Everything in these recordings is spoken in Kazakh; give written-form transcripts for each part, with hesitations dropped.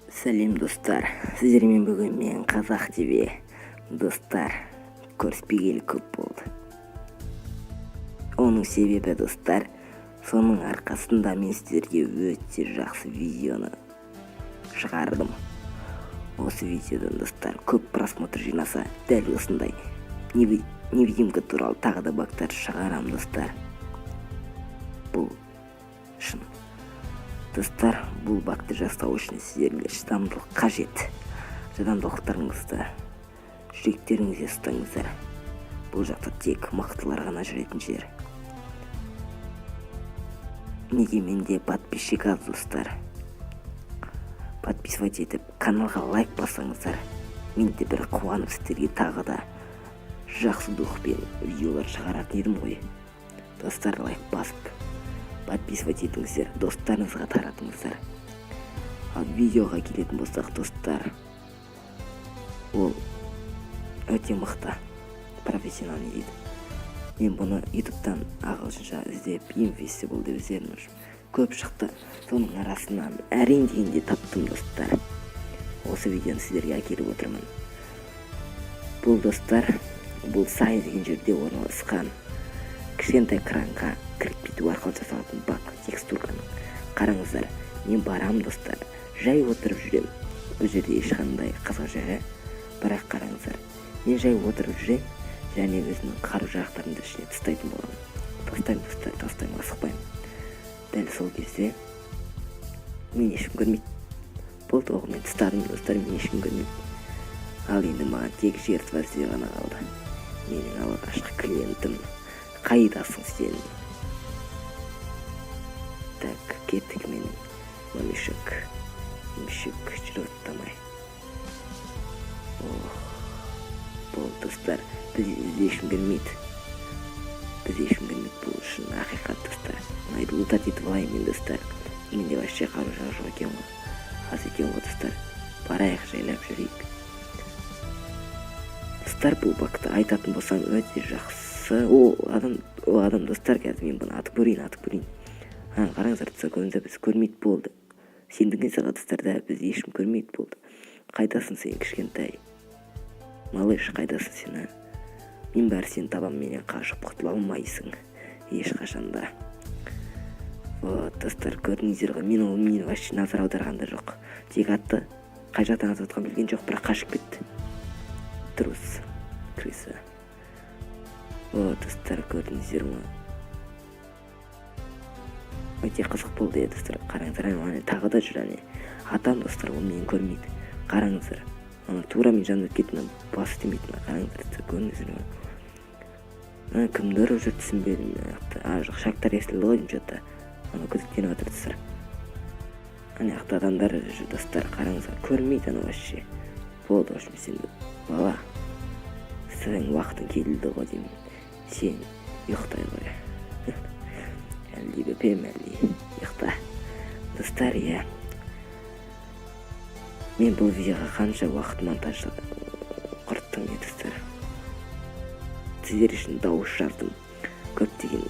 Сәлем достар, сіздермен бүгін мен қазақ ТВ. Достар, көріспегелі көп болды. Оның себебі достар, соның арқасында мен сіздерге өте жақсы видеоны шығардым. Осы видеодан достар көп просмотр жинаса, дәл осындай невидимка туралы тағы да бактар шығарам достар. Бұл шын. Достар, бұл бакты жасау үшін сіздерге шыдамдылық қажет. Шыдамдылықтарыңызды жүректеріңізде ұстаңыздар. Бұл жақта тек мықтылар ғана жүретін жер. Неге менде подписчик аз достар? Подписывать етіп, каналға лайк басаңыздар. Мен де бір қуанып сіздерге тағы да жақсы духпен видеолар шығаратын едім ғой. Достар, лайк басып подписывать етіңіздер, достарыңызға таратыңыздар. Ал видеоға келетін болсақ достар, ол өте мықты, профессиональный дейді. Мен бұны ютубтан ағылшынша іздеп, инвестибл деп іздедім. Көп шықты, соның арасынан әрең дегенде таптым достар. Осы видеоны сіздерге әкеліп отырмын. Бұл достар, бұл сай деген жерде орналасқан кішкентай кранға кірпейту арқылы жасалатын бак текстурканың. Қараңыздар, мен барам достар, жай отырып жүрем. Бұл жерде ешқандай қызық жері, бірақ қараңыздар, мен жай отырып жүрем, және өзімнің қару-жарақтарымды ішіне тастайтын боламын. Тастаймын достар, тастаймын, асықпаймын. Дәл сол кезде мен ешкім көрмейді. Болды, оғы мен тастадым достар, мен ешкім көрмейді. Ал енді маған тек жертва іздеу ғана қалды. Менің алғашқы клиентім. Қайдасың сен? Так, кеттік менің мамишек жүріп оттамай. Бұл достар, біз ешкім көрмейді. Бұл үшін ақиқат достар. Мұнайды ұлтат етіп алайын мен достар. Менде вообще қару-жарақ жоқ екен ғой. Аз екен ғой достар. Барайық, жайлап жүрейік. Достар, бұл бакты айтатын болсам өте жақсы. О адам достар, қазір мен бұны атып көрейін. Қараңыздар, көзімізді біз көрмейді болды. Сендіңіз аға достар, да біз ешкім көрмейді болды. Қайдасың сен, кішкентай? Малыш, қайдасың сен? Мен бәрі сен табам, менен қашып құтыла алмайсың. Ешқашанда. Вот, достар, көрдіңіздер ғой, мен вообще назар аударғанда жоқ. Тек атты, қай жақтан атып отқан білген жоқ, бірақ қашып кетті. Трус, крыса. Вот, достар, көрдіңіздер ма? Өте қызық болды, достар. Қараңыздар, тағы да жүр, атам достар, ол мені көрмейді. Қараңыздар, тура мен жанып кетті, бас істемейтін. Қараңыздар, көрдіңіздер ма? Кімдер уже түсінбедім. Жоқ, шақтар естілді ғой дейм жатта. Күдіктеніп отыр достар. Аяқта адамдар жүр достар, қараңыздар, көрмейді вообще. Болды, вообще сен бала. Сіздің уақытың келді ғой деймін. Сен ұйықтай ғой. Әлде бөпем, әлде ұйықта. Достар, мен бұл видеоға қанша уақыт монтажды құрттым, достар. Сіздер үшін дауыс жаздым. Көптеген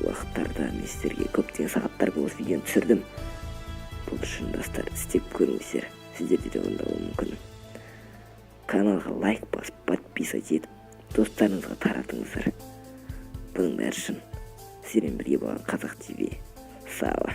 уақыттарда мен сіздерге көптеген сағаттарға осы видеоны түсірдім. Бұл үшін достар, істеп көріңіздер. Сіздерде де онда мүмкін. Каналға лайк басып, подписывать етіп, достарыңызға таратыңыздар. Бұның бәрі үшін сіздермен бірге болған қазақ ТВ. Сау.